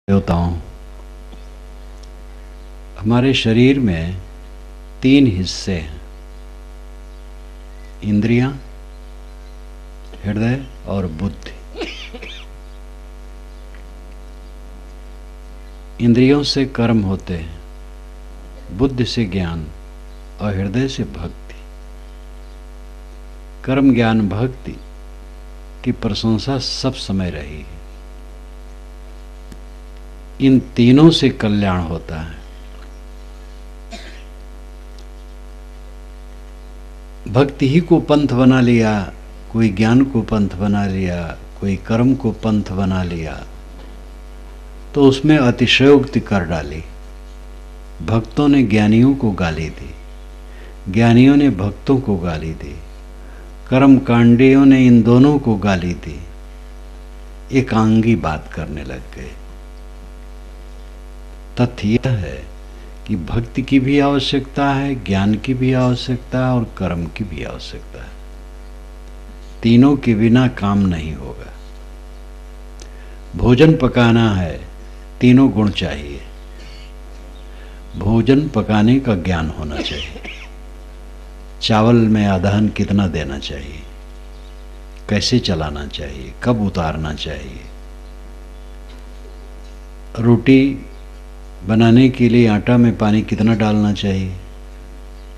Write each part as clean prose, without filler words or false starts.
देवताओं, हमारे शरीर में 3 हिस्से हैं, इंद्रियां, हृदय और बुद्धि। इंद्रियों से कर्म होते हैं, बुद्धि से ज्ञान और हृदय से भक्ति। कर्म, ज्ञान, भक्ति की प्रशंसा सब समय रही है। इन तीनों से कल्याण होता है। भक्ति ही को पंथ बना लिया, कोई ज्ञान को पंथ बना लिया, कोई कर्म को पंथ बना लिया, तो उसमें अतिशयोक्ति कर डाली। भक्तों ने ज्ञानियों को गाली दी, ज्ञानियों ने भक्तों को गाली दी, कर्मकांडियों ने इन दोनों को गाली दी, एकांगी बात करने लग गए। तथ्य यह है कि भक्ति की भी आवश्यकता है, ज्ञान की भी आवश्यकता है और कर्म की भी आवश्यकता है। तीनों के बिना काम नहीं होगा। भोजन पकाना है, तीनों गुण चाहिए। भोजन पकाने का ज्ञान होना चाहिए। चावल में आधान कितना देना चाहिए, कैसे चलाना चाहिए, कब उतारना चाहिए। रोटी बनाने के लिए आटा में पानी कितना डालना चाहिए,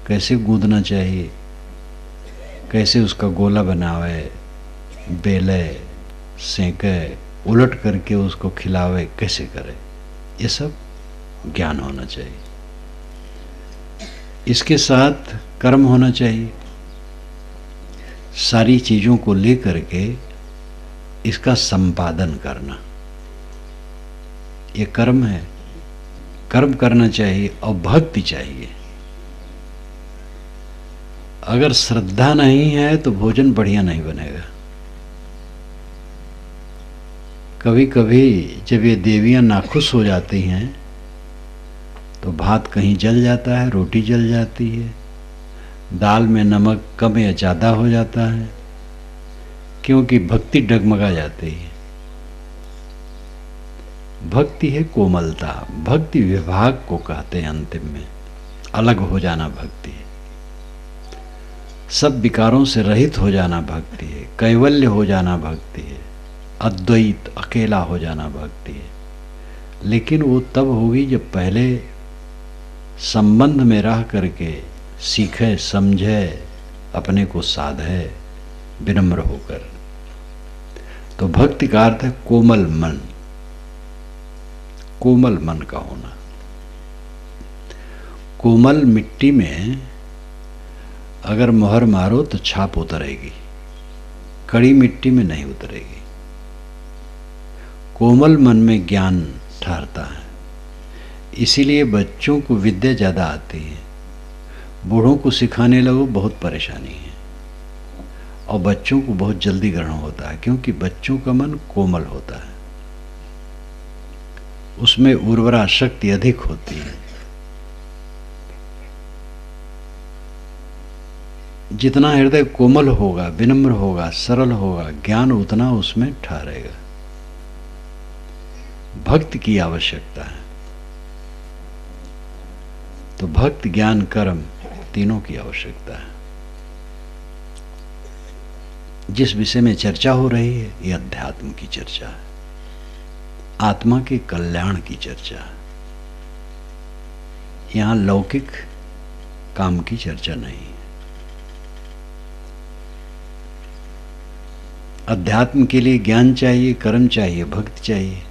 कैसे गूंदना चाहिए, कैसे उसका गोला बनावे, बेले, सेंके, उलट करके उसको खिलावे, कैसे करे, ये सब ज्ञान होना चाहिए। इसके साथ कर्म होना चाहिए। सारी चीजों को लेकर के इसका संपादन करना, ये कर्म है। कर्म करना चाहिए और भक्ति चाहिए। अगर श्रद्धा नहीं है तो भोजन बढ़िया नहीं बनेगा। कभी कभी जब ये देवियां नाखुश हो जाती हैं तो भात कहीं जल जाता है, रोटी जल जाती है, दाल में नमक कम या ज़्यादा हो जाता है, क्योंकि भक्ति डगमगा जाती है। भक्ति है कोमलता। भक्ति विभाग को कहते हैं। अंतिम में अलग हो जाना भक्ति है। सब विकारों से रहित हो जाना भक्ति है। कैवल्य हो जाना भक्ति है। अद्वैत, अकेला हो जाना भक्ति है। लेकिन वो तब होगी जब पहले संबंध में रह करके सीखे, समझे, अपने को साधे, विनम्र होकर। तो भक्ति का अर्थ है कोमल मन, कोमल मन का होना। कोमल मिट्टी में अगर मोहर मारो तो छाप उतरेगी, कड़ी मिट्टी में नहीं उतरेगी। कोमल मन में ज्ञान ठहरता है। इसीलिए बच्चों को विद्या ज़्यादा आती है। बूढ़ों को सिखाने लगो बहुत परेशानी है, और बच्चों को बहुत जल्दी ग्रहण होता है, क्योंकि बच्चों का मन कोमल होता है, उसमें उर्वरा शक्ति अधिक होती है। जितना हृदय कोमल होगा, विनम्र होगा, सरल होगा, ज्ञान उतना उसमें ठहरेगा। भक्ति की आवश्यकता है। तो भक्ति, ज्ञान, कर्म तीनों की आवश्यकता है। जिस विषय में चर्चा हो रही है ये अध्यात्म की चर्चा है, आत्मा के कल्याण की चर्चा है। यहां लौकिक काम की चर्चा नहीं है। अध्यात्म के लिए ज्ञान चाहिए, कर्म चाहिए, भक्ति चाहिए।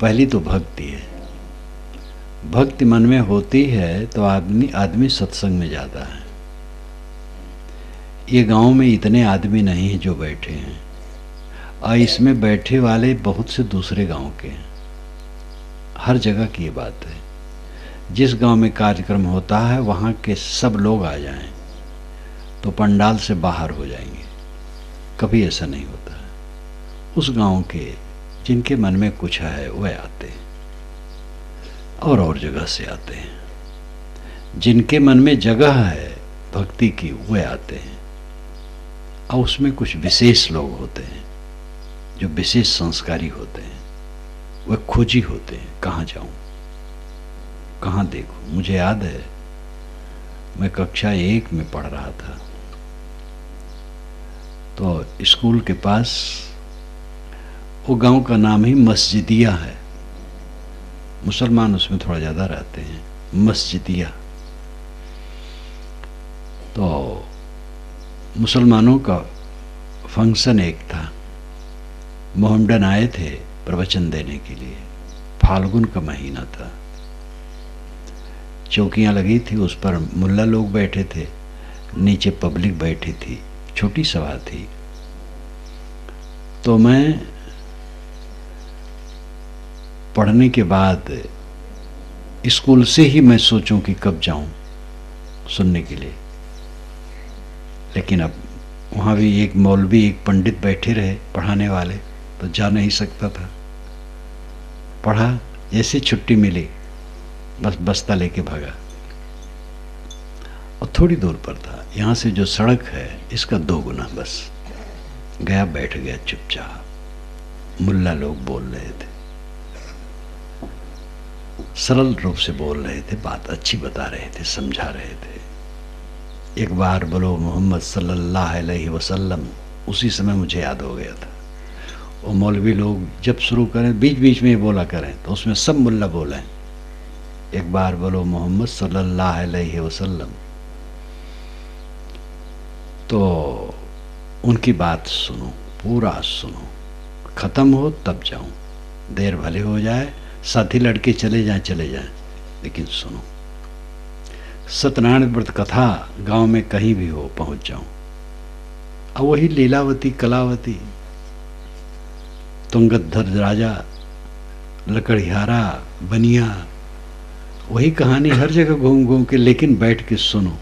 पहली तो भक्ति है। भक्ति मन में होती है तो आदमी सत्संग में जाता है। ये गांव में इतने आदमी नहीं हैं जो बैठे हैं, और इसमें बैठे वाले बहुत से दूसरे गांव के हैं। हर जगह की ये बात है। जिस गांव में कार्यक्रम होता है वहाँ के सब लोग आ जाएं तो पंडाल से बाहर हो जाएंगे। कभी ऐसा नहीं होता है। उस गांव के जिनके मन में कुछ है वह आते हैं, और जगह से आते हैं। जिनके मन में जगह है भक्ति की वह आते हैं, और उसमें कुछ विशेष लोग होते हैं जो विशेष संस्कारी होते हैं, वह खोजी होते हैं, कहाँ जाऊं, कहाँ देखूं। मुझे याद है मैं कक्षा 1 में पढ़ रहा था, तो स्कूल के पास, वो गांव का नाम ही मस्जिदिया है, मुसलमान उसमें थोड़ा ज़्यादा रहते हैं, मस्जिदिया। तो मुसलमानों का फंक्शन एक था, मोहम्मडन आए थे प्रवचन देने के लिए, फाल्गुन का महीना था, चौकियां लगी थी, उस पर मुल्ला लोग बैठे थे, नीचे पब्लिक बैठी थी, छोटी सभा थी। तो मैं पढ़ने के बाद स्कूल से ही मैं सोचूं कि कब जाऊं सुनने के लिए, लेकिन अब वहाँ भी एक मौलवी, एक पंडित बैठे रहे पढ़ाने वाले, तो जा नहीं सकता था। पढ़ा, जैसे छुट्टी मिली बस बस्ता लेके भागा। और थोड़ी दूर पर था, यहाँ से जो सड़क है इसका 2 गुना बस। गया, बैठ गया चुपचाप। मुल्ला लोग बोल रहे थे, सरल रूप से बोल रहे थे, बात अच्छी बता रहे थे, समझा रहे थे। एक बार बोलो मोहम्मद सल्लल्लाहु अलैहि वसल्लम, उसी समय मुझे याद हो गया था। वो मौलवी लोग जब शुरू करें, बीच बीच में बोला करें, तो उसमें सब मुल्ला बोले, एक बार बोलो मोहम्मद सल्लल्लाहु अलैहि वसल्लम। तो उनकी बात सुनो, पूरा सुनो, खत्म हो तब जाऊं, देर भले हो जाए, साथी लड़के चले जाएं, लेकिन सुनो। सत्यनारायण व्रत कथा गांव में कहीं भी हो पहुंच जाऊं। अब वही लीलावती, कलावती, तुंगध्र राजा, लकड़ियारा, बनिया, वही कहानी हर जगह घूम घूम के, लेकिन बैठ के सुनो।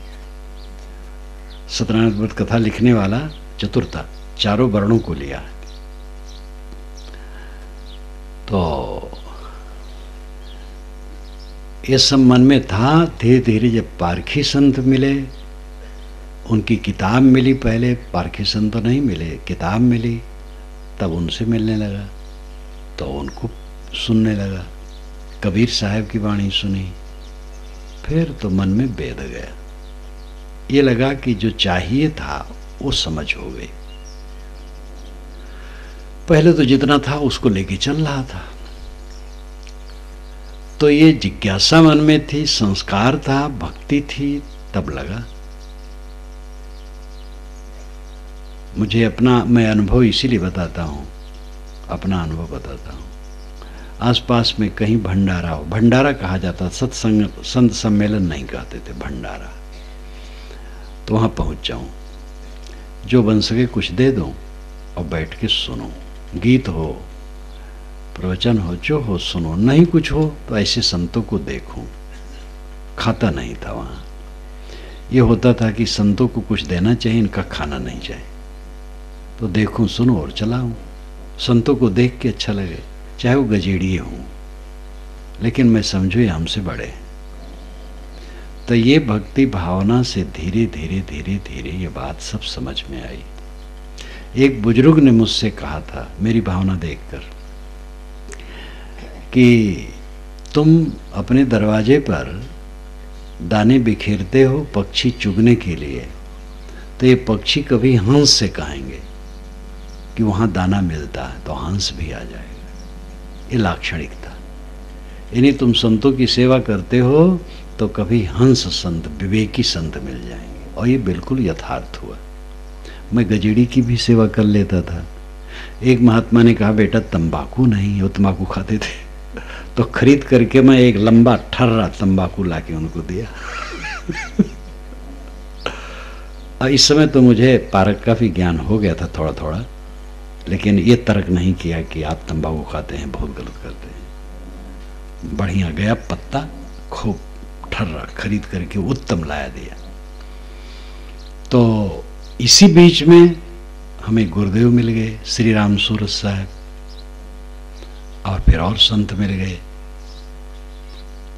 सत्यनारायण व्रत कथा लिखने वाला चतुर था, 4 वर्णों को लिया। तो ये सब मन में था। धीरे धीरे जब पारखी संत मिले, उनकी किताब मिली, पहले पारखी संत तो नहीं मिले, किताब मिली, तब उनसे मिलने लगा, तो उनको सुनने लगा। कबीर साहब की वाणी सुनी, फिर तो मन में बेद गया। ये लगा कि जो चाहिए था वो समझ हो गई। पहले तो जितना था उसको लेके चल रहा था, तो ये जिज्ञासा मन में थी, संस्कार था, भक्ति थी, तब लगा। मुझे अपना, मैं अनुभव इसीलिए बताता हूँ, अपना अनुभव बताता हूँ। आसपास में कहीं भंडारा हो, भंडारा कहा जाता, सत्संग, संत सम्मेलन नहीं कहते थे, भंडारा, तो वहाँ पहुँच जाऊँ, जो बन सके कुछ दे दूँ और बैठ के सुनो। गीत हो, प्रवचन हो, जो हो सुनो, नहीं कुछ हो तो ऐसे संतों को देखूं। खाता नहीं था वहाँ, ये होता था कि संतों को कुछ देना चाहिए, इनका खाना नहीं चाहिए, तो देखूं, सुनो और चलाऊं। संतों को देख के अच्छा लगे, चाहे वो गजेड़िए हों, लेकिन मैं समझू ये हमसे बड़े हैं। तो ये भक्ति भावना से धीरे धीरे धीरे धीरे ये बात सब समझ में आई। एक बुजुर्ग ने मुझसे कहा था, मेरी भावना देखकर, कि तुम अपने दरवाजे पर दाने बिखेरते हो पक्षी चुगने के लिए, तो ये पक्षी कभी हंस से कहेंगे कि वहाँ दाना मिलता है, तो हंस भी आ जाएगा। ये लाक्षणिकता। यानी तुम संतों की सेवा करते हो तो कभी हंस संत, विवेकी संत मिल जाएंगे, और ये बिल्कुल यथार्थ हुआ। मैं गजेड़ी की भी सेवा कर लेता था। एक महात्मा ने कहा, बेटा तंबाकू नहीं, वो तंबाकू खाते थे, तो खरीद करके मैं एक लंबा ठर्रा तंबाकू लाके उनको दिया। इस समय तो मुझे पारक का भी ज्ञान हो गया था थोड़ा थोड़ा, लेकिन ये तर्क नहीं किया कि आप तंबाकू खाते हैं, बहुत गलत करते हैं। बढ़िया गया पत्ता, खूब ठर्रा खरीद करके उत्तम लाया दिया। तो इसी बीच में हमें गुरुदेव मिल गए, श्री राम सूरत साहब, और फिर और संत मिल गए।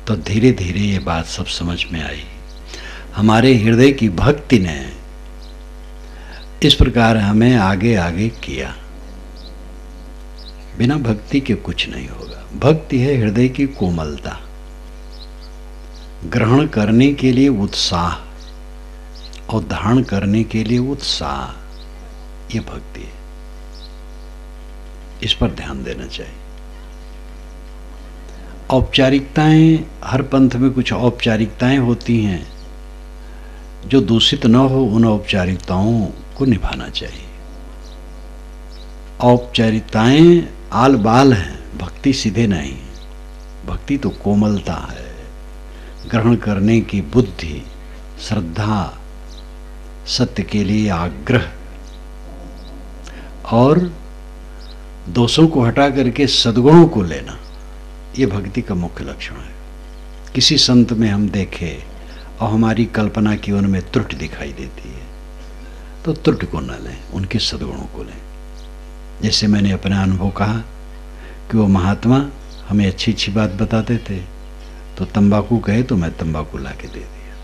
तो धीरे धीरे ये बात सब समझ में आई। हमारे हृदय की भक्ति ने इस प्रकार हमें आगे आगे किया। बिना भक्ति के कुछ नहीं होगा। भक्ति है हृदय की कोमलता, ग्रहण करने के लिए उत्साह और धारण करने के लिए उत्साह, ये भक्ति है। इस पर ध्यान देना चाहिए। औपचारिकताएं, हर पंथ में कुछ औपचारिकताएं होती हैं, जो दूषित न हो उन औपचारिकताओं को निभाना चाहिए। औपचारिकताएं आल बाल हैं, भक्ति सीधे नहीं। भक्ति तो कोमलता है, ग्रहण करने की बुद्धि, श्रद्धा, सत्य के लिए आग्रह और दोषों को हटा करके सद्गुणों को लेना, ये भक्ति का मुख्य लक्षण है। किसी संत में हम देखें और हमारी कल्पना की उनमें त्रुटि दिखाई देती है तो त्रुटि को न लें, उनके सद्गुणों को लें। जैसे मैंने अपना अनुभव कहा कि वो महात्मा हमें अच्छी अच्छी बात बताते थे, तो तंबाकू कहे तो मैं तंबाकू ला के दे दिया।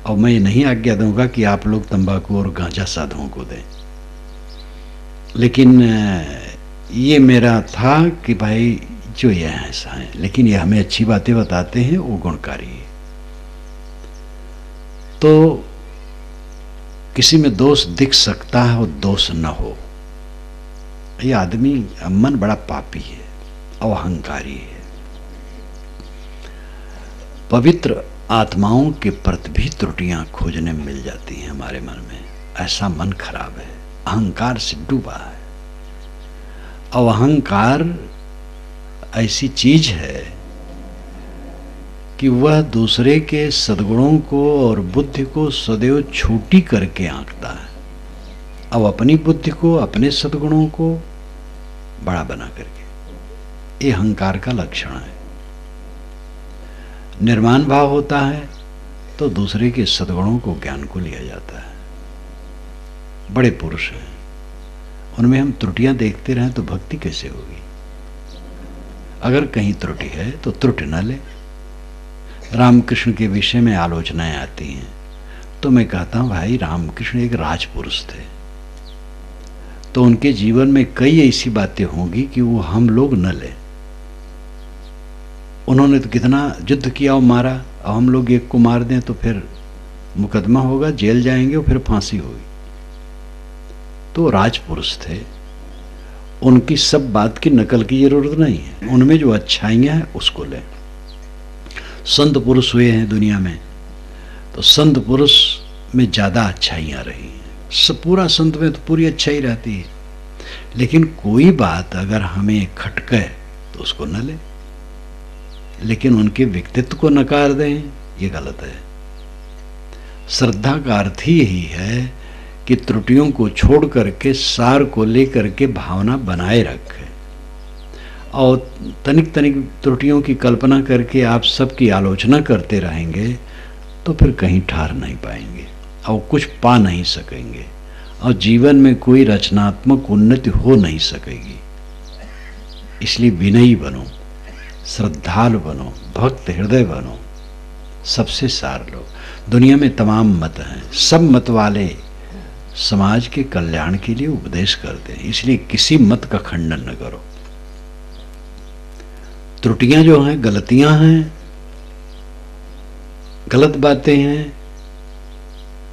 और मैं ये नहीं आज्ञा दूंगा कि आप लोग तंबाकू और गांजा साधुओं को दें, लेकिन ये मेरा था कि भाई जो ये ऐसा है, लेकिन ये हमें अच्छी बातें बताते हैं, वो गुणकारी है। तो किसी में दोष दिख सकता है और दोष न हो। ये आदमी मन बड़ा पापी है और अहंकारी है। पवित्र आत्माओं के प्रति भी त्रुटियां खोजने में मिल जाती हैं हमारे मन में। ऐसा मन खराब है, अहंकार से डूबा है। और अहंकार ऐसी चीज है कि वह दूसरे के सद्गुणों को और बुद्धि को सदैव छोटी करके आंकता है, अब अपनी बुद्धि को, अपने सद्गुणों को बड़ा बना करके। ये अहंकार का लक्षण है। निर्माण भाव होता है तो दूसरे के सद्गुणों को, ज्ञान को लिया जाता है। बड़े पुरुष हैं, उनमें हम त्रुटियां देखते रहें तो भक्ति कैसे होगी? अगर कहीं त्रुटि है तो त्रुटि न ले। रामकृष्ण के विषय में आलोचनाएं आती हैं तो मैं कहता हूं भाई, रामकृष्ण एक राजपुरुष थे, तो उनके जीवन में कई ऐसी बातें होंगी कि वो हम लोग न लें। उन्होंने तो कितना युद्ध किया और मारा, और हम लोग एक को मार दें तो फिर मुकदमा होगा, जेल जाएंगे और फिर फांसी होगी। तो राजपुरुष थे, उनकी सब बात की नकल की जरूरत नहीं है। उनमें जो अच्छाइयां हैं उसको लें। संत पुरुष हुए हैं दुनिया में, तो संत पुरुष में ज्यादा अच्छाइयां रही हैं। सब पूरा संत में तो पूरी अच्छाई रहती है, लेकिन कोई बात अगर हमें खटके तो उसको न ले, लेकिन उनके व्यक्तित्व को नकार दें, ये गलत है। श्रद्धा का अर्थ ही यही है कि त्रुटियों को छोड़ करके सार को लेकर के भावना बनाए रखें, और तनिक तनिक त्रुटियों की कल्पना करके आप सबकी आलोचना करते रहेंगे तो फिर कहीं ठहर नहीं पाएंगे और कुछ पा नहीं सकेंगे, और जीवन में कोई रचनात्मक उन्नति हो नहीं सकेगी। इसलिए विनयी बनो, श्रद्धालु बनो, भक्त हृदय बनो, सबसे सार लो। दुनिया में तमाम मत हैं, सब मत वाले समाज के कल्याण के लिए उपदेश करते हैं, इसलिए किसी मत का खंडन न करो। त्रुटियां जो हैं, गलतियां हैं, गलत बातें हैं,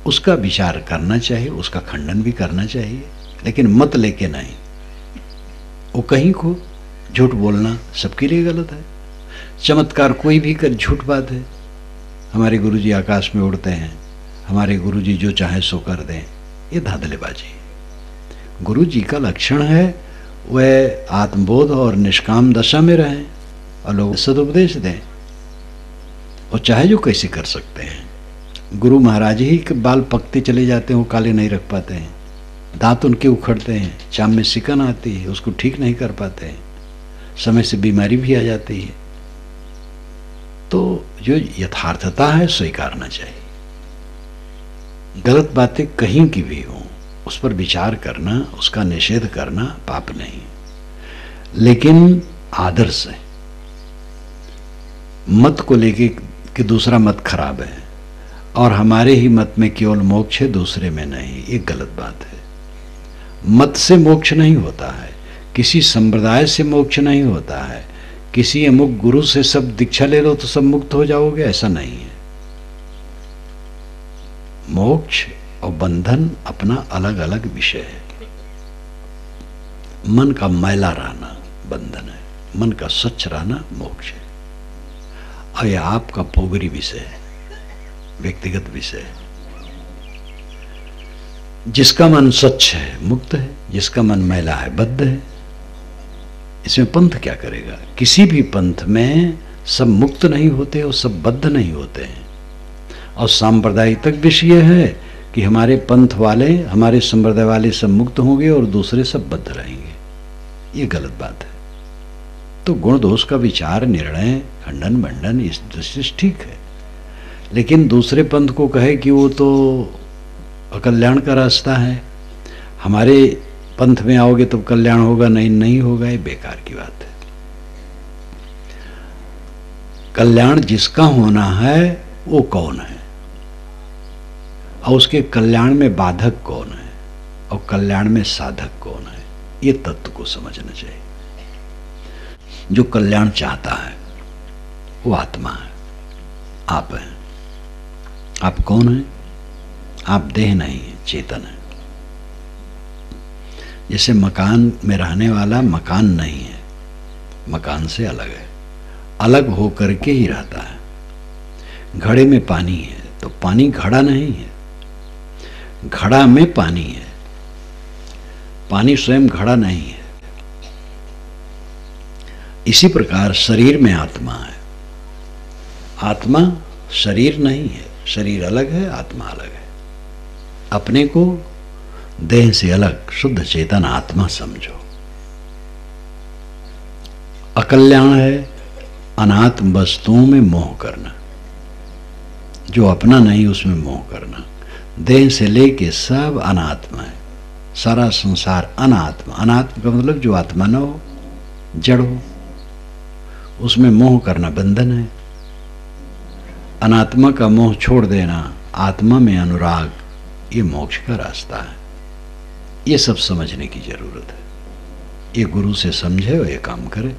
उसका विचार करना चाहिए, उसका खंडन भी करना चाहिए, लेकिन मत लेके नहीं। वो कहीं को झूठ बोलना सबके लिए गलत है। चमत्कार कोई भी कर झूठ बात है। हमारे गुरुजी आकाश में उड़ते हैं, हमारे गुरुजी जो चाहे सो कर दें, ये धांधलेबाजी। गुरुजी का लक्षण है वह आत्मबोध और निष्काम दशा में रहें और लोग सदुपदेश दें, और चाहे जो कैसे कर सकते हैं। गुरु महाराज ही के बाल पकते चले जाते हैं, वो काले नहीं रख पाते हैं, दांत उनके उखड़ते हैं, चाम में सिकन आती है, उसको ठीक नहीं कर पाते हैं, समय से बीमारी भी आ जाती है। तो जो यथार्थता है स्वीकारना चाहिए। गलत बातें कहीं की भी हों, उस पर विचार करना, उसका निषेध करना पाप नहीं, लेकिन आदर से। मत को लेके कि दूसरा मत खराब है, और हमारे ही मत में केवल मोक्ष है, दूसरे में नहीं। ये गलत बात है। मत से मोक्ष नहीं होता है, किसी संप्रदाय से मोक्ष नहीं होता है, किसी अमुक गुरु से सब दीक्षा ले लो तो सब मुक्त हो जाओगे, ऐसा नहीं है। मोक्ष और बंधन अपना अलग अलग विषय है। मन का मैला रहना बंधन है, मन का स्वच्छ रहना मोक्ष है। और यह आपका पोगरी विषय है, व्यक्तिगत विषय है। जिसका मन स्वच्छ है मुक्त है, जिसका मन मैला है बद्ध है। इसमें पंथ क्या करेगा? किसी भी पंथ में सब मुक्त नहीं होते और सब बद्ध नहीं होते हैं। और सांप्रदायिक विषय है कि हमारे पंथ वाले, हमारे संप्रदाय वाले सब मुक्त होंगे और दूसरे सब बद्ध रहेंगे। ये गलत बात है। तो गुण दोष का विचार, निर्णय, खंडन मंडन इस दृष्टि से ठीक है, लेकिन दूसरे पंथ को कहे कि वो तो अकल्याण का रास्ता है, हमारे पंथ में आओगे तो कल्याण होगा, नहीं नहीं होगा, ये बेकार की बात है। कल्याण जिसका होना है वो कौन है और उसके कल्याण में बाधक कौन है और कल्याण में साधक कौन है, ये तत्व को समझना चाहिए। जो कल्याण चाहता है वो आत्मा है, आप हैं। आप कौन हैं? आप देह नहीं है, चेतन है। जैसे मकान में रहने वाला मकान नहीं है, मकान से अलग है, अलग हो करके ही रहता है। घड़े में पानी है तो पानी घड़ा नहीं है, घड़ा में पानी है, पानी स्वयं घड़ा नहीं है। इसी प्रकार शरीर में आत्मा है, आत्मा शरीर नहीं है, शरीर अलग है, आत्मा अलग है। अपने को देह से अलग शुद्ध चेतन आत्मा समझो। अकल्याण है अनात्म वस्तुओं में मोह करना, जो अपना नहीं उसमें मोह करना। देह से लेके सब अनात्मा है, सारा संसार अनात्मा। अनात्मा का मतलब जो आत्मा न हो, जड़ हो, उसमें मोह करना बंधन है। अनात्मा का मोह छोड़ देना, आत्मा में अनुराग, ये मोक्ष का रास्ता है। ये सब समझने की जरूरत है। ये गुरु से समझे और ये काम करे।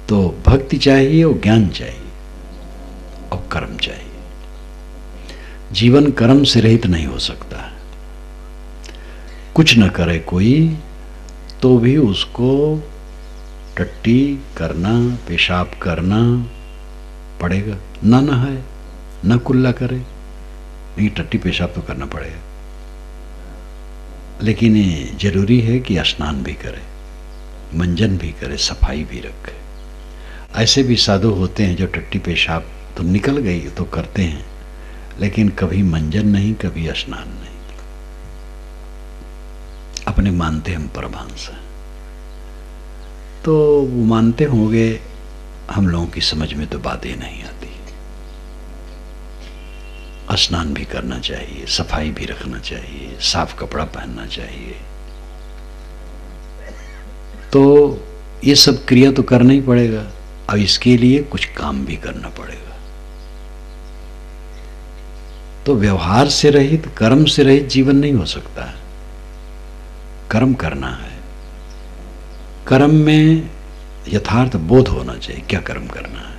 तो भक्ति चाहिए और ज्ञान चाहिए और कर्म चाहिए। जीवन कर्म से रहित नहीं हो सकता है। कुछ न करे कोई तो भी उसको टट्टी करना, पेशाब करना पड़ेगा। ना नहाए, न कुल्ला करे, नहीं टट्टी पेशाब तो करना पड़ेगा। लेकिन ये जरूरी है कि स्नान भी करे, मंजन भी करे, सफाई भी रखे। ऐसे भी साधु होते हैं जो टट्टी पेशाब तो निकल गई तो करते हैं, लेकिन कभी मंजन नहीं, कभी स्नान नहीं। अपने मानते हम परमहंस हैं, तो वो मानते होंगे, हम लोगों की समझ में तो बातें नहीं आती। स्नान भी करना चाहिए, सफाई भी रखना चाहिए, साफ कपड़ा पहनना चाहिए। तो ये सब क्रिया तो करना ही पड़ेगा और इसके लिए कुछ काम भी करना पड़ेगा। तो व्यवहार से रहित, कर्म से रहित जीवन नहीं हो सकता है। कर्म करना है, कर्म में यथार्थ बोध होना चाहिए क्या कर्म करना है।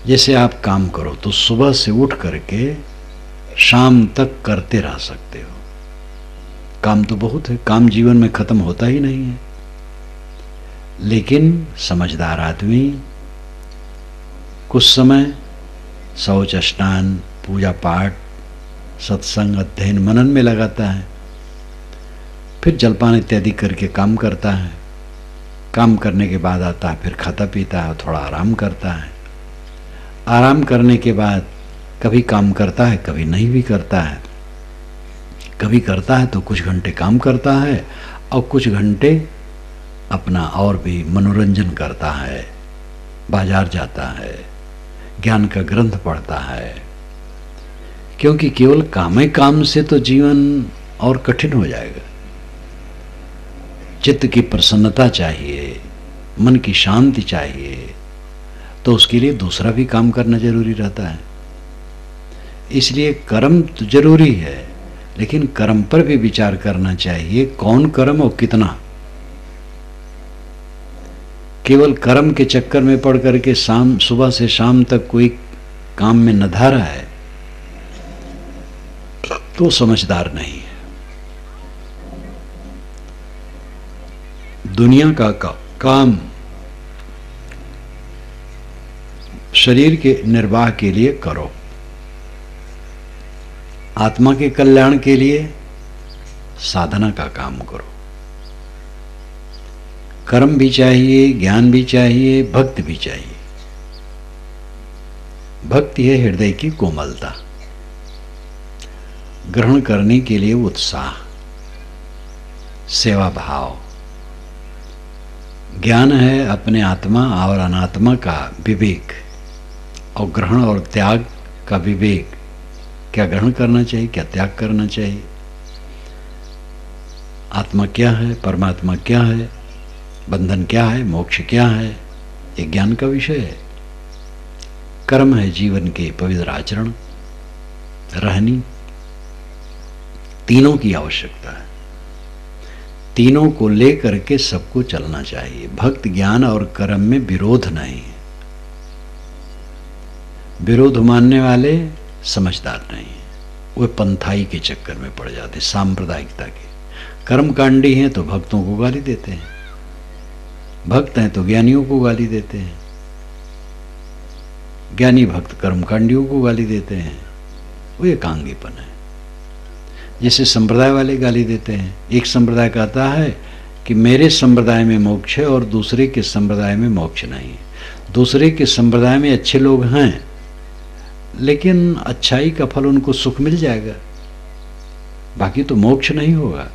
जैसे आप काम करो तो सुबह से उठ करके शाम तक करते रह सकते हो। काम तो बहुत है, काम जीवन में खत्म होता ही नहीं है। लेकिन समझदार आदमी कुछ समय शौच, स्नान, पूजा पाठ, सत्संग, अध्ययन, मनन में लगाता है, फिर जलपान इत्यादि करके काम करता है। काम करने के बाद आता है, फिर खाता पीता है, थोड़ा आराम करता है। आराम करने के बाद कभी काम करता है, कभी नहीं भी करता है। कभी करता है तो कुछ घंटे काम करता है और कुछ घंटे अपना और भी मनोरंजन करता है, बाजार जाता है, ज्ञान का ग्रंथ पढ़ता है। क्योंकि केवल काम ही काम से तो जीवन और कठिन हो जाएगा। चित्त की प्रसन्नता चाहिए, मन की शांति चाहिए, तो उसके लिए दूसरा भी काम करना जरूरी रहता है। इसलिए कर्म तो जरूरी है, लेकिन कर्म पर भी विचार करना चाहिए, कौन कर्म और कितना। केवल कर्म के चक्कर में पड़ करके सुबह से शाम तक कोई काम में न धारा है तो समझदार नहीं है। दुनिया का काम शरीर के निर्वाह के लिए करो, आत्मा के कल्याण के लिए साधना का काम करो। कर्म भी चाहिए, ज्ञान भी चाहिए, भक्ति भी चाहिए। भक्ति है हृदय की कोमलता, ग्रहण करने के लिए उत्साह, सेवा भाव। ज्ञान है अपने आत्मा और अनात्मा का विवेक, और ग्रहण और त्याग का विवेक। क्या ग्रहण करना चाहिए, क्या त्याग करना चाहिए, आत्मा क्या है, परमात्मा क्या है, बंधन क्या है, मोक्ष क्या है, ये ज्ञान का विषय है। कर्म है जीवन के पवित्र आचरण, रहनी। तीनों की आवश्यकता है, तीनों को लेकर के सबको चलना चाहिए। भक्ति ज्ञान और कर्म में विरोध नहीं है। विरोध मानने वाले समझदार नहीं है, वे पंथाई के चक्कर में पड़ जाते, सांप्रदायिकता के। कर्मकांडी हैं तो भक्तों को गाली देते हैं, भक्त हैं तो ज्ञानियों को गाली देते हैं, ज्ञानी भक्त कर्मकांडियों को गाली देते हैं। वो एकांगीपन है। जैसे संप्रदाय वाले गाली देते हैं, एक संप्रदाय कहता है कि मेरे संप्रदाय में मोक्ष है और दूसरे के संप्रदाय में मोक्ष नहीं है। दूसरे के संप्रदाय में अच्छे लोग हैं, लेकिन अच्छाई का फल उनको सुख मिल जाएगा, बाकी तो मोक्ष नहीं होगा।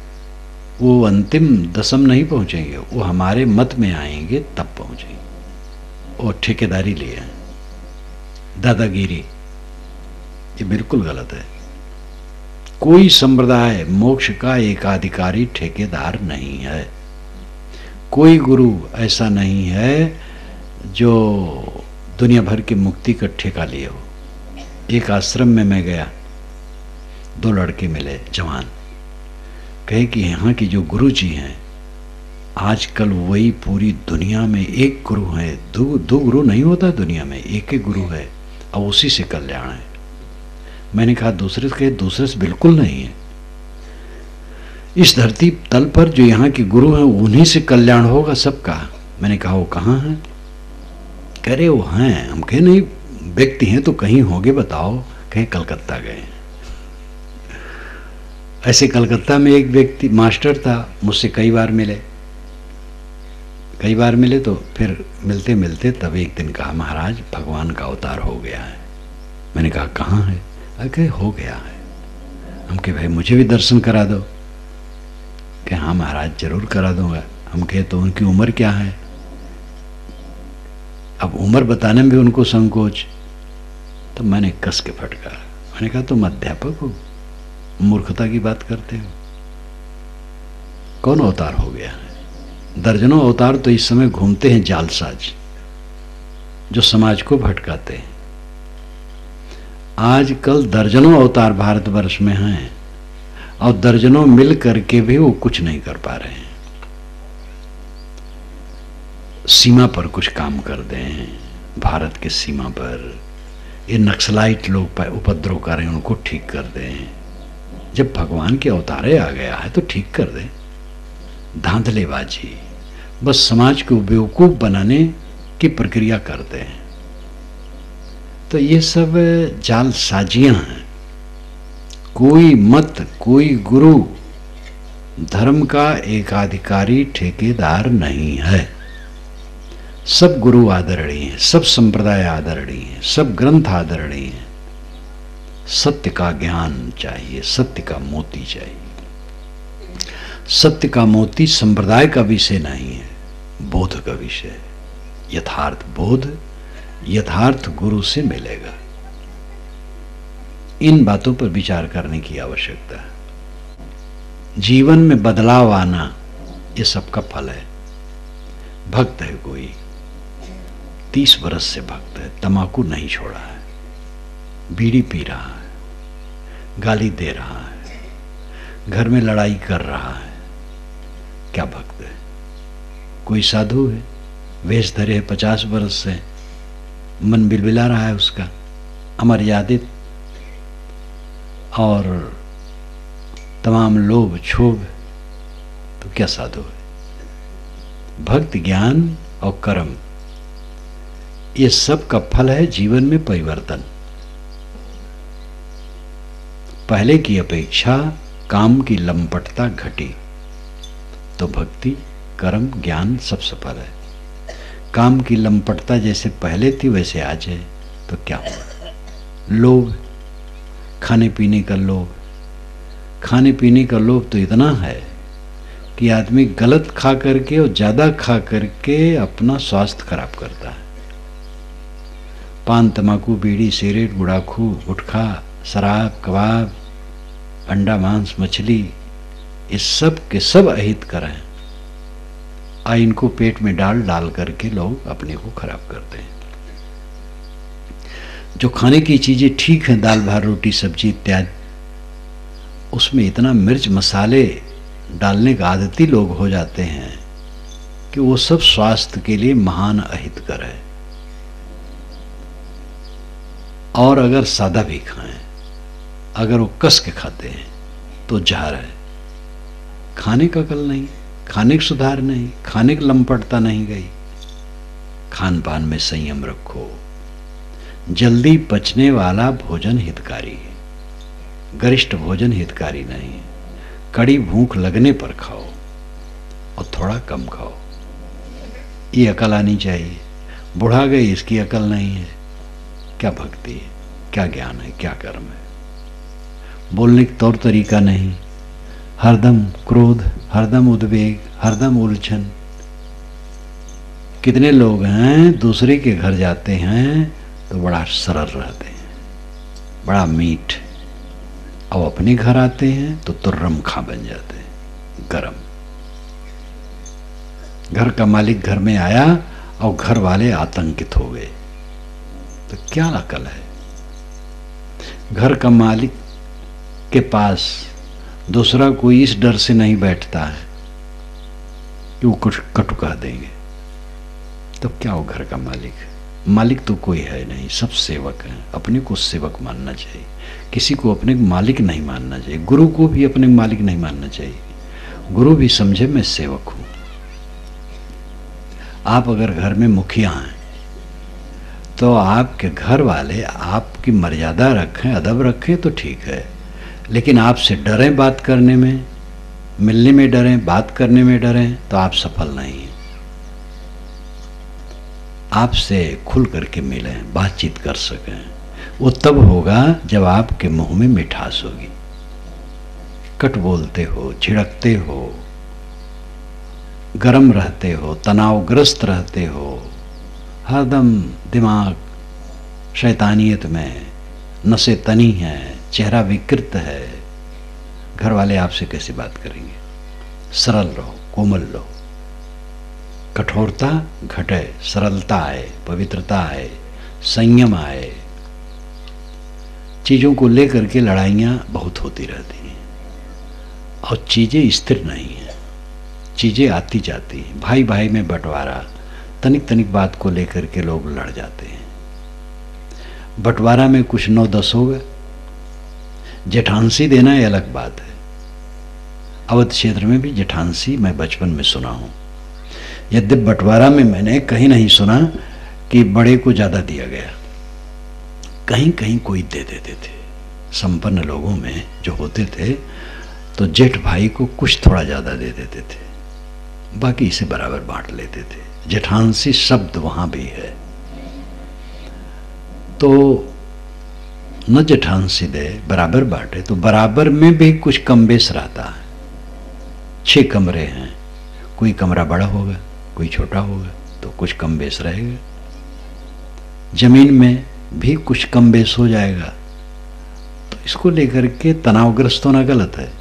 वो अंतिम दशम नहीं पहुंचेंगे, वो हमारे मत में आएंगे तब पहुंचेंगे। और ठेकेदारी लिए हैं, दादागिरी, ये बिल्कुल गलत है। कोई संप्रदाय मोक्ष का एकाधिकारी ठेकेदार नहीं है। कोई गुरु ऐसा नहीं है जो दुनिया भर की मुक्ति का ठेका लिए हो। एक आश्रम में मैं गया, 2 लड़के मिले जवान, कहे कि यहाँ की जो गुरु जी हैं आजकल वही पूरी दुनिया में एक गुरु है, दो गुरु नहीं होता दुनिया में, एक ही गुरु है और उसी से कल्याण है। मैंने कहा दूसरे से, दूसरे से बिल्कुल नहीं है। इस धरती तल पर जो यहाँ के गुरु हैं उन्हीं से कल्याण होगा सबका। मैंने कहा वो कहाँ हैं? कह रहे वो हैं। हम कहे नहीं, व्यक्ति हैं तो कहीं होंगे, बताओ। कहीं कलकत्ता गए। ऐसे कलकत्ता में एक व्यक्ति मास्टर था, मुझसे कई बार मिले तो फिर मिलते मिलते तब एक दिन कहा महाराज भगवान का अवतार हो गया है। मैंने कहा कहाँ है? अरे हो गया है। हम कहे भाई मुझे भी दर्शन करा दो। कि हाँ महाराज जरूर करा दूंगा। हम कहे तो उनकी उम्र क्या है? अब उम्र बताने में भी उनको संकोच। तो मैंने कस के फटकारा। मैंने कहा तुम अध्यापक हो, मूर्खता की बात करते हो। कौन अवतार हो गया है? दर्जनों अवतार तो इस समय घूमते हैं जालसाज, जो समाज को भटकाते हैं। आजकल दर्जनों अवतार भारतवर्ष में हैं और दर्जनों मिल करके भी वो कुछ नहीं कर पा रहे हैं। सीमा पर कुछ काम कर रहे हैं, भारत के सीमा पर ये नक्सलाइट लोग उपद्रव कर रहे हैं, उनको ठीक कर दें। जब भगवान के अवतारे आ गया है तो ठीक कर दें। धांधलेबाजी, बस समाज को बेवकूफ बनाने की प्रक्रिया करते हैं। तो ये सब जालसाजियां हैं। कोई मत, कोई गुरु धर्म का एकाधिकारी ठेकेदार नहीं है। सब गुरु आदरणीय हैं, सब संप्रदाय आदरणीय हैं, सब ग्रंथ आदरणीय हैं। सत्य का ज्ञान चाहिए, सत्य का मोती चाहिए। सत्य का मोती संप्रदाय का विषय नहीं है, बोध का विषय है। यथार्थ बोध यथार्थ गुरु से मिलेगा। इन बातों पर विचार करने की आवश्यकता है। जीवन में बदलाव आना ये सबका फल है। भक्त है कोई, 30 वर्ष से भक्त है, तंबाकू नहीं छोड़ा है, बीड़ी पी रहा है, गाली दे रहा है, घर में लड़ाई कर रहा है, क्या भक्त है? कोई साधु है, वेश धरे 50 वर्ष से, मन बिलबिला रहा है उसका, अमर्यादित और तमाम लोभ क्षोभ, तो क्या साधु है? भक्ति ज्ञान और कर्म, ये सब का फल है जीवन में परिवर्तन। पहले की अपेक्षा काम की लंपटता घटी तो भक्ति कर्म ज्ञान सब सफल है। काम की लंपटता जैसे पहले थी वैसे आज है तो क्या हुआ? लोभ, खाने पीने का लोभ। खाने पीने का लोभ तो इतना है कि आदमी गलत खा करके और ज्यादा खा करके अपना स्वास्थ्य खराब करता है। पान तंबाकू बीड़ी सिगरेट गुड़ाखू गुटखा शराब कबाब अंडा मांस मछली, इस सब के सब अहितकर हैं। इनको पेट में डाल करके लोग अपने को खराब करते हैं। जो खाने की चीजें ठीक हैं, दाल भात रोटी सब्जी इत्यादि, उसमें इतना मिर्च मसाले डालने का आदती लोग हो जाते हैं कि वो सब स्वास्थ्य के लिए महान अहितकर है। और अगर सादा भी खाएं, अगर वो कस के खाते हैं तो जहर है। खाने का कल नहीं, खाने का सुधार नहीं, खाने की लंपटता नहीं गई। खान पान में संयम रखो। जल्दी पचने वाला भोजन हितकारी है, गरिष्ठ भोजन हितकारी नहीं है। कड़ी भूख लगने पर खाओ और थोड़ा कम खाओ, ये अकल आनी चाहिए। बुढ़ा गई इसकी अकल नहीं है, क्या भक्ति है, क्या ज्ञान है, क्या कर्म है? बोलने का तौर तरीका नहीं, हरदम क्रोध, हरदम उद्वेग, हरदम उलझन। कितने लोग हैं दूसरे के घर जाते हैं तो बड़ा सरल रहते हैं, बड़ा मीठ, और अपने घर आते हैं तो तुर्रम खा बन जाते हैं, गरम। घर का मालिक घर में आया और घर वाले आतंकित हो गए, तो क्या अकल है? घर का मालिक के पास दूसरा कोई इस डर से नहीं बैठता है कि वो कुछ कटु कह देंगे, तो क्या हो? घर का मालिक तो कोई है नहीं, सब सेवक हैं। अपने को सेवक मानना चाहिए, किसी को अपने मालिक नहीं मानना चाहिए। गुरु को भी अपने मालिक नहीं मानना चाहिए। गुरु भी समझे मैं सेवक हूं। आप अगर घर में मुखिया हैं तो आपके घर वाले आपकी मर्यादा रखें, अदब रखें तो ठीक है, लेकिन आपसे डरें बात करने में, मिलने में डरें, बात करने में डरें, तो आप सफल नहीं हैं। आपसे खुल करके मिलें, बातचीत कर सकें, वो तब होगा जब आपके मुंह में मिठास होगी। कट बोलते हो, झिड़कते हो, गरम रहते हो, तनावग्रस्त रहते हो, हरदम दिमाग शैतानियत में, नसें तनी हैं, चेहरा विकृत है, घर वाले आपसे कैसे बात करेंगे? सरल रहो, कोमल रहो, कठोरता घटे, सरलता आए, पवित्रता आए, संयम आए। चीजों को लेकर के लड़ाइयां बहुत होती रहती हैं और चीजें स्थिर नहीं हैं, चीजें आती जाती हैं। भाई भाई में बंटवारा, तनिक तनिक बात को लेकर के लोग लड़ जाते हैं। बंटवारा में कुछ 9-10 होगा, जेठांसी देना ये अलग बात है। अवध क्षेत्र में भी जेठांसी मैं बचपन में सुना हूं, यद्यपि बंटवारा में मैंने कहीं नहीं सुना कि बड़े को ज्यादा दिया गया, कहीं कहीं कोई दे देते थे। संपन्न लोगों में जो होते थे तो जेठ भाई को कुछ थोड़ा ज्यादा दे देते थे, बाकी इसे बराबर बांट लेते थे। जेठांसी शब्द वहां भी है, तो न जेठांसी दे बराबर बांटे, तो बराबर में भी कुछ कम बेस रहता है। 6 कमरे हैं, कोई कमरा बड़ा होगा, कोई छोटा होगा, तो कुछ कम बेस रहेगा। जमीन में भी कुछ कम बेस हो जाएगा, तो इसको लेकर के तनावग्रस्त होना गलत है।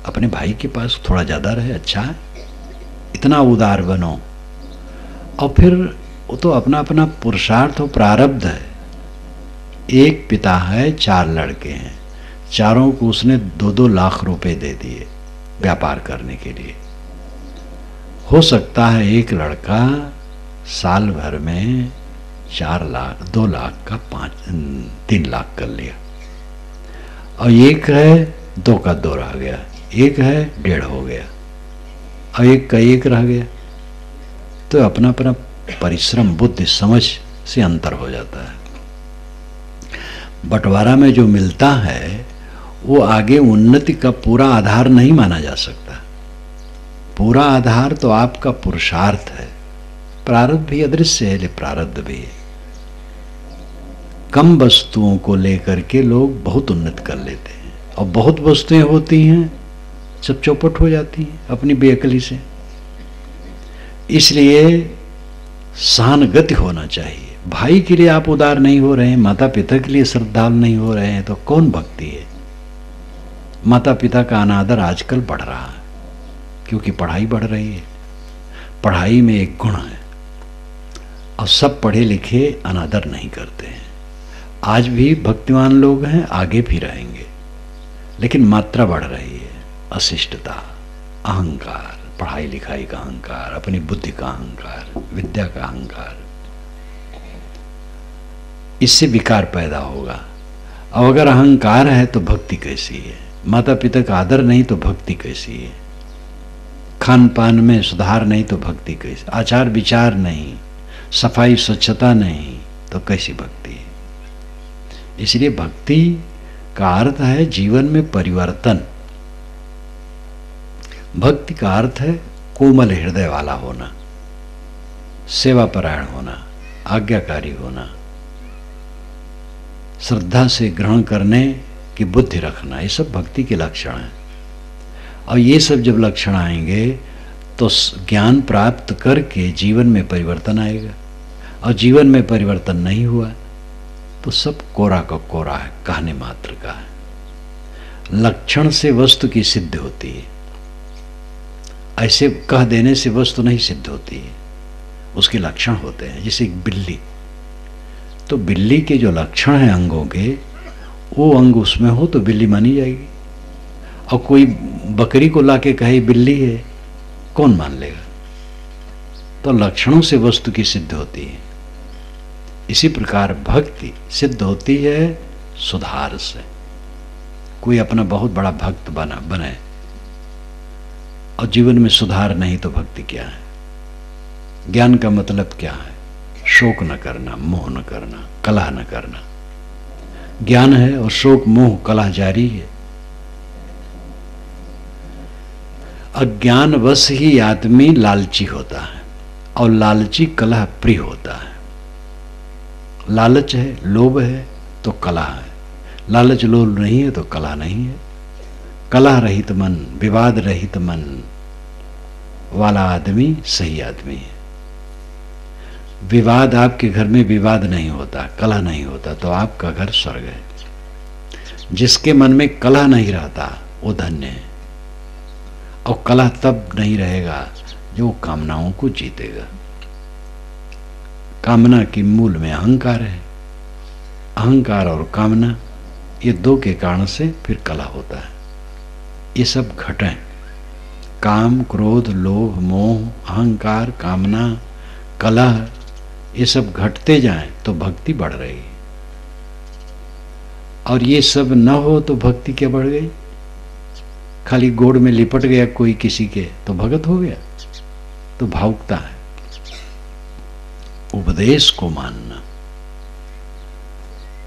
अपने भाई के पास थोड़ा ज्यादा रहे, अच्छा है, इतना उदार बनो। और फिर वो तो अपना अपना पुरुषार्थ और प्रारब्ध है। एक पिता है, 4 लड़के हैं, चारों को उसने 2-2 लाख रुपए दे दिए व्यापार करने के लिए। हो सकता है एक लड़का साल भर में 4 लाख 2 लाख का 3 लाख कर लिया, और एक है 2 का 2 रह गया, एक है 1.5 हो गया, और एक का 1 रह गया। तो अपना अपना परिश्रम बुद्धि समझ से अंतर हो जाता है। बंटवारा में जो मिलता है वो आगे उन्नति का पूरा आधार नहीं माना जा सकता। पूरा आधार तो आपका पुरुषार्थ है। प्रारब्ध भी अदृश्य है, लेकिन प्रारब्ध भी है। कम वस्तुओं को लेकर के लोग बहुत उन्नत कर लेते हैं, और बहुत वस्तुएं होती हैं सब चौपट हो जाती हैं अपनी बेअकली से। इसलिए सहानुभूति होना चाहिए। भाई के लिए आप उदार नहीं हो रहे हैं, माता पिता के लिए श्रद्धालु नहीं हो रहे हैं, तो कौन भक्ति है? माता पिता का अनादर आजकल बढ़ रहा है, क्योंकि पढ़ाई बढ़ रही है। पढ़ाई में एक गुण है, और सब पढ़े लिखे अनादर नहीं करते हैं। आज भी भक्तिमान लोग हैं, आगे भी रहेंगे, लेकिन मात्रा बढ़ रही है। अशिष्टता, अहंकार, पढ़ाई लिखाई का अहंकार, अपनी बुद्धि का अहंकार, विद्या का अहंकार, इससे विकार पैदा होगा। और अगर अहंकार है तो भक्ति कैसी है? माता पिता का आदर नहीं तो भक्ति कैसी है? खान पान में सुधार नहीं तो भक्ति कैसी? आचार विचार नहीं, सफाई स्वच्छता नहीं तो कैसी भक्ति है? इसलिए भक्ति का अर्थ है जीवन में परिवर्तन। भक्ति का अर्थ है कोमल हृदय वाला होना, सेवापरायण होना, आज्ञाकारी होना, श्रद्धा से ग्रहण करने की बुद्धि रखना। ये सब भक्ति के लक्षण हैं। और ये सब जब लक्षण आएंगे तो ज्ञान प्राप्त करके जीवन में परिवर्तन आएगा। और जीवन में परिवर्तन नहीं हुआ तो सब कोरा का कोरा है, कहने मात्र का है। लक्षण से वस्तु की सिद्ध होती है, ऐसे कह देने से वस्तु नहीं सिद्ध होती है, उसके लक्षण होते हैं। जैसे एक बिल्ली, तो बिल्ली के जो लक्षण हैं अंगों के, वो अंग उसमें हो तो बिल्ली मानी जाएगी। और कोई बकरी को लाके कहे बिल्ली है, कौन मान लेगा? तो लक्षणों से वस्तु की सिद्ध होती है। इसी प्रकार भक्ति सिद्ध होती है सुधार से। कोई अपना बहुत बड़ा भक्त बने और जीवन में सुधार नहीं तो भक्ति क्या है? ज्ञान का मतलब क्या है? शोक न करना, मोह न करना, कलह न करना। ज्ञान है और शोक मोह कलह जारी है। अज्ञानवश ही आदमी लालची होता है, और लालची कलह प्रिय होता है। लालच है, लोभ है तो कलह है। लालच लोभ नहीं है तो कलह नहीं है। कलह रहित मन, विवाद रहित मन वाला आदमी सही आदमी है। विवाद, आपके घर में विवाद नहीं होता, कलह नहीं होता, तो आपका घर स्वर्ग है। जिसके मन में कलह नहीं रहता वो धन्य है। और कलह तब नहीं रहेगा जो कामनाओं को जीतेगा। कामना की मूल में अहंकार है। अहंकार और कामना, ये दो के कारण से फिर कलह होता है। ये सब घटें, काम, क्रोध, लोभ, मोह, अहंकार, कामना, कलह, ये सब घटते जाएं तो भक्ति बढ़ रही है। और ये सब न हो तो भक्ति क्या बढ़ गई? खाली गोड़ में लिपट गया कोई किसी के तो भगत हो गया, तो भावुकता है। उपदेश को मानना,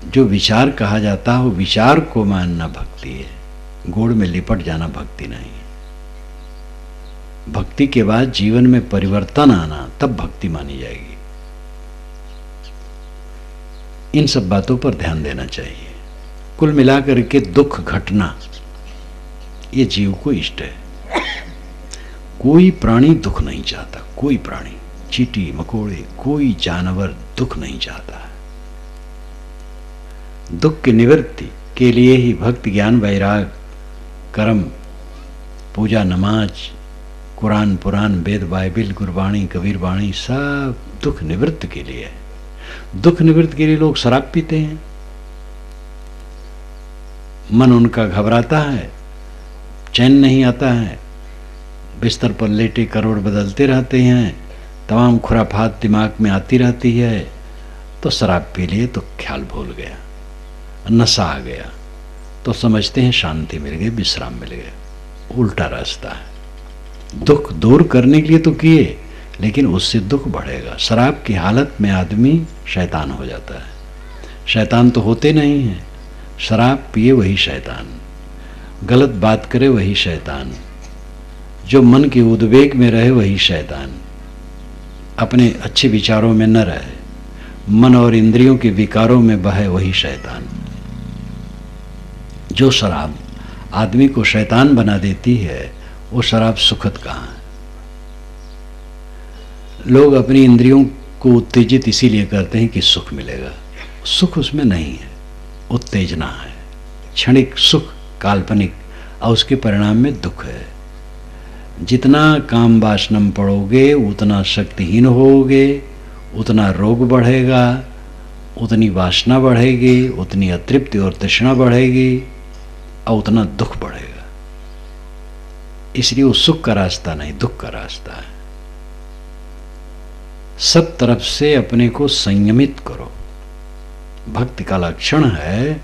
जो विचार कहा जाता है वो विचार को मानना भक्ति है। गोड़ में लिपट जाना भक्ति नहीं है। भक्ति के बाद जीवन में परिवर्तन आना, तब भक्ति मानी जाएगी। इन सब बातों पर ध्यान देना चाहिए। कुल मिलाकर के दुख घटना ये जीव को इष्ट है। कोई प्राणी दुख नहीं चाहता, कोई प्राणी, चींटी मकोड़े, कोई जानवर दुख नहीं चाहता है। दुख की निवृत्ति के लिए ही भक्ति, ज्ञान, वैराग, कर्म, पूजा, नमाज, कुरान, पुराण, वेद, बाइबिल, गुरबाणी, कबीर बाणी, सब दुख निवृत्ति के लिए है। दुख निवृत्ति के लिए लोग शराब पीते हैं, मन उनका घबराता है, चैन नहीं आता है, बिस्तर पर लेटे करोड़ बदलते रहते हैं, तमाम खुराफात दिमाग में आती रहती है। तो शराब पी लिए तो ख्याल भूल गया, नशा आ गया, तो समझते हैं शांति मिल गई, विश्राम मिल गया। उल्टा रास्ता है। दुख दूर करने के लिए तो किए, लेकिन उससे दुख बढ़ेगा। शराब की हालत में आदमी शैतान हो जाता है। शैतान तो होते नहीं हैं। शराब पिए वही शैतान, गलत बात करे वही शैतान, जो मन के उद्वेग में रहे वही शैतान, अपने अच्छे विचारों में न रहे, मन और इंद्रियों के विकारों में बहे वही शैतान। जो शराब आदमी को शैतान बना देती है, वो शराब सुखद कहाँ है। लोग अपनी इंद्रियों को उत्तेजित इसीलिए करते हैं कि सुख मिलेगा। सुख उसमें नहीं है, उत्तेजना है, क्षणिक सुख, काल्पनिक, और उसके परिणाम में दुख है। जितना काम वासनम पड़ोगे उतना शक्तिहीन होगे, उतना रोग बढ़ेगा, उतनी वासना बढ़ेगी, उतनी अतृप्ति और तृष्णा बढ़ेगी, और उतना दुख बढ़ेगा। इसलिए वो सुख का रास्ता नहीं, दुख का रास्ता है। सब तरफ से अपने को संयमित करो। भक्ति का लक्षण है,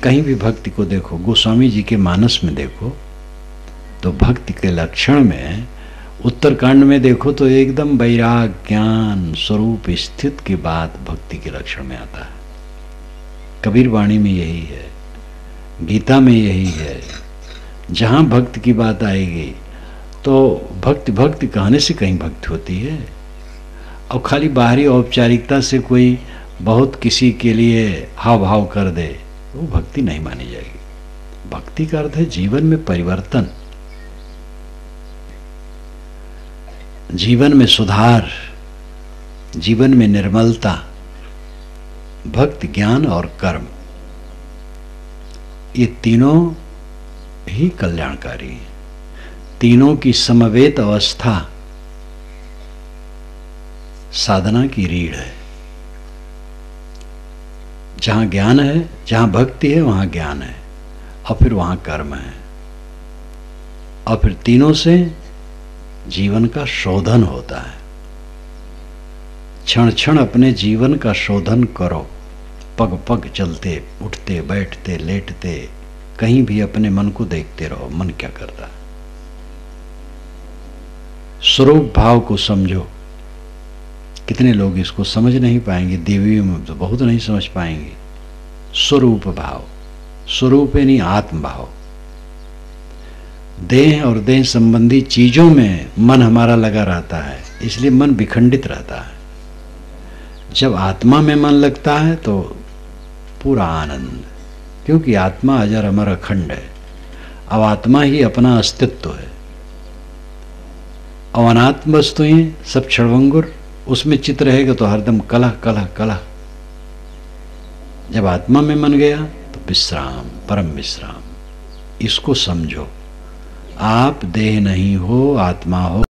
कहीं भी भक्ति को देखो, गोस्वामी जी के मानस में देखो तो भक्ति के लक्षण में, उत्तरकांड में देखो तो एकदम वैराग ज्ञान स्वरूप स्थित की बात भक्ति के लक्षण में आता है। कबीर वाणी में यही है, गीता में यही है। जहाँ भक्ति की बात आएगी तो भक्ति भक्ति कहने से कहीं भक्ति होती है, और खाली बाहरी औपचारिकता से कोई बहुत किसी के लिए हाव भाव कर दे, वो भक्ति नहीं मानी जाएगी। भक्ति का अर्थ है जीवन में परिवर्तन, जीवन में सुधार, जीवन में निर्मलता। भक्ति, ज्ञान और कर्म, ये तीनों ही कल्याणकारी हैं। तीनों की समवेत अवस्था साधना की रीढ़ है। जहां ज्ञान है, जहां भक्ति है वहां ज्ञान है, और फिर वहां कर्म है, और फिर तीनों से जीवन का शोधन होता है। क्षण क्षण अपने जीवन का शोधन करो, पग पग चलते, उठते, बैठते, लेटते, कहीं भी अपने मन को देखते रहो, मन क्या करता है। स्वरूप भाव को समझो। कितने लोग इसको समझ नहीं पाएंगे, देवी में तो बहुत नहीं समझ पाएंगे। स्वरूप भाव, स्वरूप यानी आत्म भाव। देह और देह संबंधी चीजों में मन हमारा लगा रहता है, इसलिए मन विखंडित रहता है। जब आत्मा में मन लगता है तो पूरा आनंद, क्योंकि आत्मा अजर अमर अखंड है। अब आत्मा ही अपना अस्तित्व है, और अनात्म वस्तुएं सब क्षणभंगुर, उसमें चित्त रहेगा तो हरदम कलह कलह कलह। जब आत्मा में मन गया तो विश्राम, परम विश्राम। इसको समझो। आप देह नहीं हो, आत्मा हो,